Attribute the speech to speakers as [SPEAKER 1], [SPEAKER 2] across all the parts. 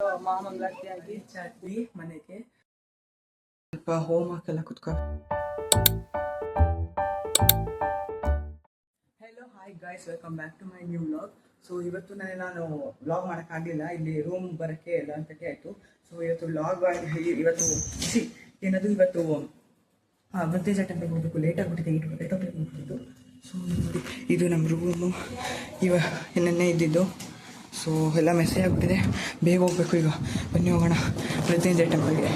[SPEAKER 1] ಮಾಮಂಗಳಾತಿಯಾಗಿ ಚಾದ್ವಿ ಮನೆಗೆ ಸ್ವಲ್ಪ ಹೋಮ್ ಹಾಕೆಲ್ಲ ಕುತ್ಕೊ. Hello hi guys, welcome back to my new vlog. So ಇವತ್ತು ನಾನು ವ್ಲಾಗ್ ಮಾಡೋಕ್ಕಾಗಲಿಲ್ಲ, ಇಲ್ಲಿ ರೂಮ್ ಬರೋಕ್ಕೆ 11:30 ಆಯಿತು. ಸೊ ಇವತ್ತು ವ್ಲಾಗ್ ಇವತ್ತು ಏನದು ಇವತ್ತು ವೃತ್ತೇಜ ಟೆಂಪಲ್ಗೆ ಹೋಗಬೇಕು. ಲೇಟ್ ಆಗಿಬಿಟ್ಟಿದೆ, 8 ಹೋಗ್ಬಿಟ್ಟಿದ್ದು. ಸೊ ನೋಡಿ, ಇದು ನಮ್ಮ ರೂಮು ನೆನ್ನೆ ಇದ್ದಿದ್ದು. ಸೊ ಎಲ್ಲ ಮೆಸ್ಸೇ ಆಗಿಬಿಟ್ಟಿದೆ, ಬೇಗ ಹೋಗ್ಬೇಕು. ಈಗ ಬನ್ನಿ ಹೋಗೋಣ ವೃತ್ತೇಜ ಟೆಂಪಲ್ಗೆ.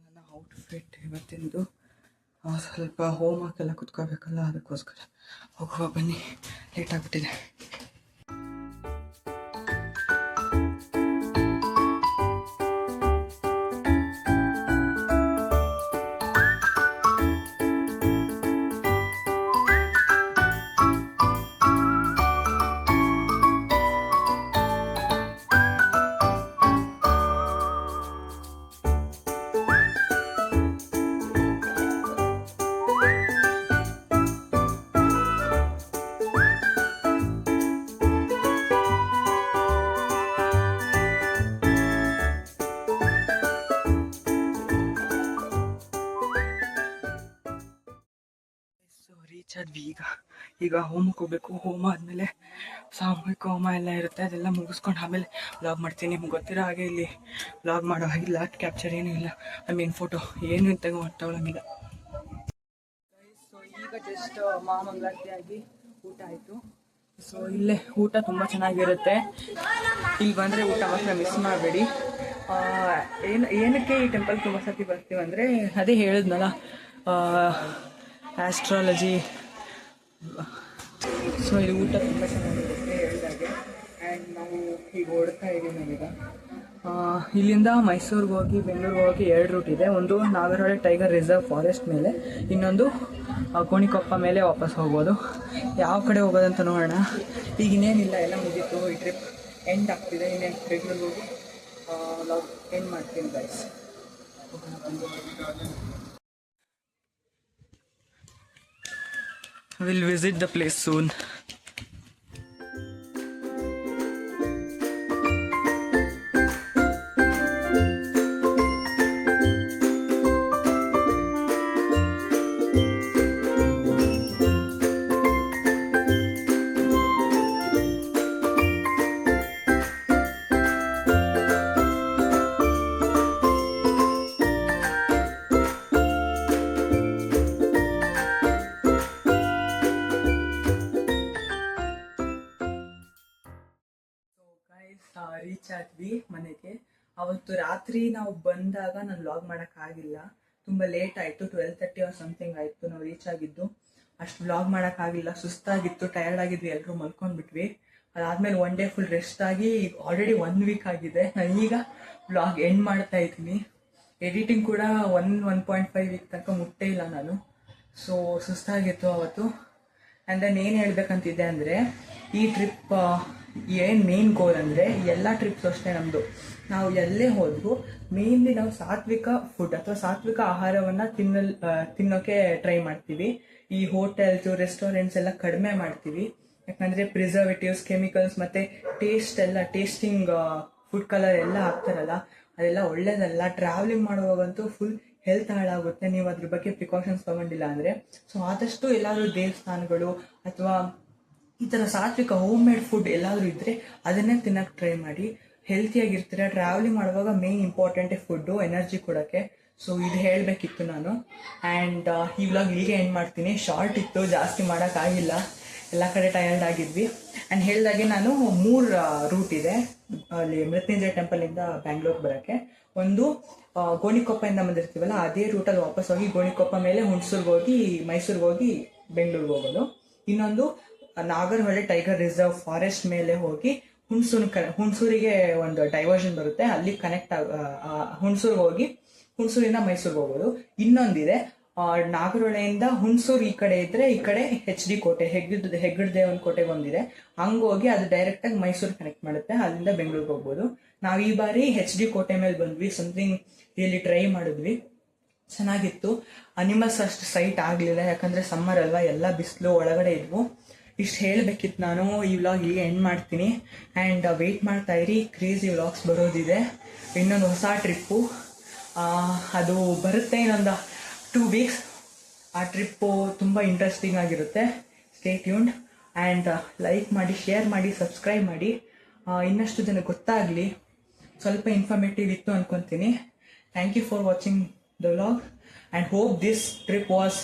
[SPEAKER 1] ನನ್ನ ಔಟ್ಫಿಟ್ ಇವತ್ತಿಂದು ಸ್ವಲ್ಪ ಹೋಮ್ ಹಾಕೆಲ್ಲ ಕುತ್ಕೋಬೇಕಲ್ಲ, ಅದಕ್ಕೋಸ್ಕರ ಹೋಗುವ ಬನ್ನಿ, ಲೇಟ್ ಆಗಿಬಿಟ್ಟಿದೆ. ರೀಚ್ ಆದ್ವಿ. ಈಗ ಹೋಮಕ್ಕೆ ಹೋಗ್ಬೇಕು. ಹೋಮ ಆದಮೇಲೆ ಸಾಮೂಹಿಕ ಹೋಮ ಎಲ್ಲ ಇರುತ್ತೆ, ಅದೆಲ್ಲ ಮುಗಿಸ್ಕೊಂಡು ಆಮೇಲೆ ವ್ಲಾಗ್ ಮಾಡ್ತೀನಿ. ನಿಮ್ಗೆ ಗೊತ್ತಿರೋ ಹಾಗೆ ಇಲ್ಲಿ ವ್ಲಾಗ್ ಮಾಡೋ ಹಾಗಿಲ್ಲ, ಕ್ಯಾಪ್ಚರ್ ಏನೂ ಇಲ್ಲ, ಫೋಟೋ ಏನು ತಗೊಳಂಗಿಲ್ಲ. ಸೊ ಈಗ ಜಸ್ಟ್ ಮಾಮಂಗಳಾತಿಯಾಗಿ ಊಟ ಆಯಿತು. ಸೊ ಇಲ್ಲೇ ಊಟ ತುಂಬ ಚೆನ್ನಾಗಿರುತ್ತೆ, ಇಲ್ಲಿ ಬಂದರೆ ಊಟ ಮಾತ್ರ ಮಿಸ್ ಮಾಡಬೇಡಿ. ಏನಕ್ಕೆ ಈ ಟೆಂಪಲ್ ತುಂಬ ಸರ್ತಿ ಬರ್ತೀವಿ ಅಂದರೆ, ಅದೇ ಹೇಳಿದ್ನಲ್ಲ, ಆಸ್ಟ್ರಾಲಜಿ. ಸೊ ಇಲ್ಲಿ ಊಟ ತುಂಬ ಚೆನ್ನಾಗಿರುತ್ತೆ ಹೇಳಿದಾಗೆ. ಆ್ಯಂಡ್ ನಾವು ಈಗ ಓಡ್ತಾ ಇದ್ದೀವಿ. ನಾವೀಗ ಇಲ್ಲಿಂದ ಮೈಸೂರಿಗೆ ಹೋಗಿ ಬೆಂಗಳೂರಿಗೆ ಹೋಗಿ 2 ರೂಟ್ ಇದೆ. ಒಂದು ನಾಗರಹೊಳೆ ಟೈಗರ್ ರಿಸರ್ವ್ ಫಾರೆಸ್ಟ್ ಮೇಲೆ, ಇನ್ನೊಂದು ಗೋಣಿಕೊಪ್ಪ ಮೇಲೆ ವಾಪಸ್ ಹೋಗ್ಬೋದು. ಯಾವ ಕಡೆ ಹೋಗೋದಂತ ನೋಡೋಣ. ಈಗ ಇನ್ನೇನಿಲ್ಲ, ಎಲ್ಲ ಮುಗೀತು, ಈ ಟ್ರಿಪ್ ಎಂಡ್ ಆಗ್ತಿದೆ. ಇನ್ನೇನು ಬೆಂಗಳೂರಿಗೆ ಹೋಗಿ ಲಾಗ್ ಎಂಡ್ ಮಾಡ್ತೀನಿ guys. We'll visit the place soon. Reach ಆದ್ವಿ ಮನೆಗೆ. ಅವತ್ತು ರಾತ್ರಿ ನಾವು ಬಂದಾಗ ನಾನು ವ್ಲಾಗ್ ಮಾಡೋಕ್ಕಾಗಿಲ್ಲ, ತುಂಬ ಲೇಟ್ ಆಯಿತು. 12:30 ಆರ್ ಸಮಥಿಂಗ್ ಆಯಿತು ನಾವು ರೀಚ್ ಆಗಿದ್ದು. ಅಷ್ಟು ವ್ಲಾಗ್ ಮಾಡೋಕ್ಕಾಗಿಲ್ಲ, ಸುಸ್ತಾಗಿತ್ತು, ಟಯರ್ಡ್ ಆಗಿದ್ವಿ, ಎಲ್ಲರೂ ಮಲ್ಕೊಂಡ್ಬಿಟ್ವಿ. ಅದಾದಮೇಲೆ 1 ಡೇ ಫುಲ್ ರೆಸ್ಟ್ ಆಗಿ ಆಲ್ರೆಡಿ 1 ವೀಕ್ ಆಗಿದೆ. ನಾನು ಈಗ ವ್ಲಾಗ್ ಎಂಡ್ ಮಾಡ್ತಾ ಇದ್ದೀನಿ. ಎಡಿಟಿಂಗ್ ಕೂಡ 1.5 ವೀಕ್ ತನಕ ಮುಟ್ಟೇ ಇಲ್ಲ ನಾನು. ಸೊ ಸುಸ್ತಾಗಿತ್ತು ಅವತ್ತು. ಆ್ಯಂಡ್ ದೆನ್ ಏನು ಹೇಳ್ಬೇಕಂತಿದ್ದೆ ಅಂದರೆ, ಈ ಟ್ರಿಪ್ ಏನು ಮೇನ್ ಗೋಲ್ ಅಂದರೆ, ಎಲ್ಲ ಟ್ರಿಪ್ಸ್ ಅಷ್ಟೇ ನಮ್ಮದು, ನಾವು ಎಲ್ಲೇ ಹೋದ್ರೂ ಮೇನ್ಲಿ ನಾವು ಸಾತ್ವಿಕ ಫುಡ್ ಅಥವಾ ಸಾತ್ವಿಕ ಆಹಾರವನ್ನು ತಿನ್ನೋಕ್ಕೆ ಟ್ರೈ ಮಾಡ್ತೀವಿ. ಈ ಹೋಟೆಲ್ಸು ರೆಸ್ಟೋರೆಂಟ್ಸ್ ಎಲ್ಲ ಕಡಿಮೆ ಮಾಡ್ತೀವಿ, ಯಾಕಂದರೆ ಪ್ರಿಸರ್ವೇಟಿವ್ಸ್, ಕೆಮಿಕಲ್ಸ್ ಮತ್ತು ಟೇಸ್ಟಿಂಗ್ ಫುಡ್ ಕಲರ್ ಎಲ್ಲ ಹಾಕ್ತಾರಲ್ಲ, ಅದೆಲ್ಲ ಒಳ್ಳೇದಲ್ಲ. ಟ್ರಾವೆಲಿಂಗ್ ಮಾಡುವಾಗಂತೂ ಫುಲ್ ಹೆಲ್ತ್ ಹಾಳಾಗುತ್ತೆ ನೀವು ಅದ್ರ ಬಗ್ಗೆ ಪ್ರಿಕಾಷನ್ಸ್ ತೊಗೊಂಡಿಲ್ಲ ಅಂದರೆ. ಸೊ ಆದಷ್ಟು ಎಲ್ಲಾದರೂ ದೇವಸ್ಥಾನಗಳು ಅಥವಾ ಈ ಥರ ಸಾತ್ವಿಕ ಹೋಮ್ ಮೇಡ್ ಫುಡ್ ಎಲ್ಲಾದರೂ ಇದ್ದರೆ ಅದನ್ನೇ ತಿನ್ನೋಕ್ಕೆ ಟ್ರೈ ಮಾಡಿ, ಹೆಲ್ತಿಯಾಗಿರ್ತೀರ. ಟ್ರಾವೆಲಿಂಗ್ ಮಾಡುವಾಗ ಮೇನ್ ಇಂಪಾರ್ಟೆಂಟೇ ಫುಡ್ಡು, ಎನರ್ಜಿ ಕೊಡೋಕ್ಕೆ. ಸೊ ಇದು ಹೇಳಬೇಕಿತ್ತು ನಾನು. ಆ್ಯಂಡ್ ಈ ವ್ಲಾಗ್ ಇಲ್ಲಿಗೆ ಎಂಡ್ ಮಾಡ್ತೀನಿ. ಶಾರ್ಟ್ ಇತ್ತು, ಜಾಸ್ತಿ ಮಾಡೋಕ್ಕಾಗಿಲ್ಲ, ಎಲ್ಲ ಕಡೆ ಟಯರ್ಡ್ ಆಗಿದ್ವಿ. ಆ್ಯಂಡ್ ಹೇಳಿದಾಗೆ ನಾನು 3 ರೂಟ್ ಇದೆ ಅಲ್ಲಿ ಮೃತ್ಯುಂಜಯ ಟೆಂಪಲಿಂದ ಬ್ಯಾಂಗ್ಳೂರ್ ಬರೋಕ್ಕೆ. ಒಂದು ಗೋಣಿಕೊಪ್ಪದಿಂದ ಬಂದಿರ್ತೀವಲ್ಲ, ಅದೇ ರೂಟಲ್ಲಿ ವಾಪಸ್ ಹೋಗಿ ಗೋಣಿಕೊಪ್ಪ ಮೇಲೆ ಹುಣಸೂರ್ಗೆ ಹೋಗಿ ಮೈಸೂರಿಗೆ ಹೋಗಿ ಬೆಂಗಳೂರಿಗೆ ಹೋಗೋದು. ಇನ್ನೊಂದು ನಾಗರಹೊಳೆ ಟೈಗರ್ ರಿಸರ್ವ್ ಫಾರೆಸ್ಟ್ ಮೇಲೆ ಹೋಗಿ ಹುಣಸೂರಿಗೆ ಒಂದು ಡೈವರ್ಷನ್ ಬರುತ್ತೆ, ಅಲ್ಲಿ ಹುಣಸೂರಿಗೆ ಹೋಗಿ ಹುಣಸೂರಿಂದ ಮೈಸೂರಿಗೆ ಹೋಗೋದು. ಇನ್ನೊಂದಿದೆ ನಾಗರಹೊಳೆಯಿಂದ ಹುಣಸೂರು ಈ ಕಡೆ ಇದ್ರೆ, ಈ ಕಡೆ HD ಕೋಟೆ, ಹೆಗ್ಗಡದೇವನ ಕೋಟೆಗೆ ಒಂದಿದೆ, ಹಂಗೋಗಿ ಅದು ಡೈರೆಕ್ಟಾಗಿ ಮೈಸೂರು ಕನೆಕ್ಟ್ ಮಾಡುತ್ತೆ, ಅಲ್ಲಿಂದ ಬೆಂಗಳೂರಿಗೆ ಹೋಗ್ಬೋದು. ನಾವು ಈ ಬಾರಿ HD ಕೋಟೆ ಮೇಲೆ ಬಂದ್ವಿ, ಸಮಥಿಂಗ್ ರಿಯಲಿ ಟ್ರೈ ಮಾಡಿದ್ವಿ, ಚೆನ್ನಾಗಿತ್ತು. ಅನಿಮಲ್ಸ್ ಅಷ್ಟು ಸೈಟ್ ಆಗಲಿಲ್ಲ, ಯಾಕಂದರೆ ಸಮ್ಮರ್ ಅಲ್ವಾ, ಎಲ್ಲ ಬಿಸಿಲು ಒಳಗಡೆ ಇದ್ವು. ಇಷ್ಟು ಹೇಳಬೇಕಿತ್ತು ನಾನು. ಈ ವ್ಲಾಗ್ ಇಲ್ಲಿಗೆ ಎಂಡ್ ಮಾಡ್ತೀನಿ. ಆ್ಯಂಡ್ ವೆಯ್ಟ್ ಮಾಡ್ತಾ ಇರಿ, ಕ್ರೇಜಿ ವ್ಲಾಗ್ಸ್ ಬರೋದಿದೆ. ಇನ್ನೊಂದು ಹೊಸ ಟ್ರಿಪ್ಪು ಅದು ಬರುತ್ತೆ ಇನ್ನೊಂದು 2 ವೀಕ್ಸ್. ಆ ಟ್ರಿಪ್ಪು ತುಂಬ ಇಂಟ್ರೆಸ್ಟಿಂಗ್ ಆಗಿರುತ್ತೆ. ಸ್ಟೇ ಟ್ಯೂನ್ಡ್ ಆ್ಯಂಡ್ ಲೈಕ್ ಮಾಡಿ, ಶೇರ್ ಮಾಡಿ, ಸಬ್ಸ್ಕ್ರೈಬ್ ಮಾಡಿ. ಇನ್ನಷ್ಟು ಜನಕ್ಕೆ ಗೊತ್ತಾಗಲಿ. ಸ್ವಲ್ಪ ಇನ್ಫಾರ್ಮೇಟಿವ್ ಇತ್ತು ಅನ್ಕೊತೀನಿ. Thank you for watching the vlog and hope this trip was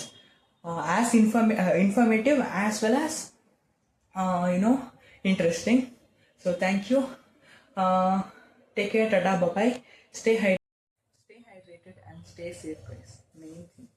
[SPEAKER 1] as informative as well as interesting. So thank you. Take care. Tada, bye bye. Stay hydrated and stay safe, guys. Main thing.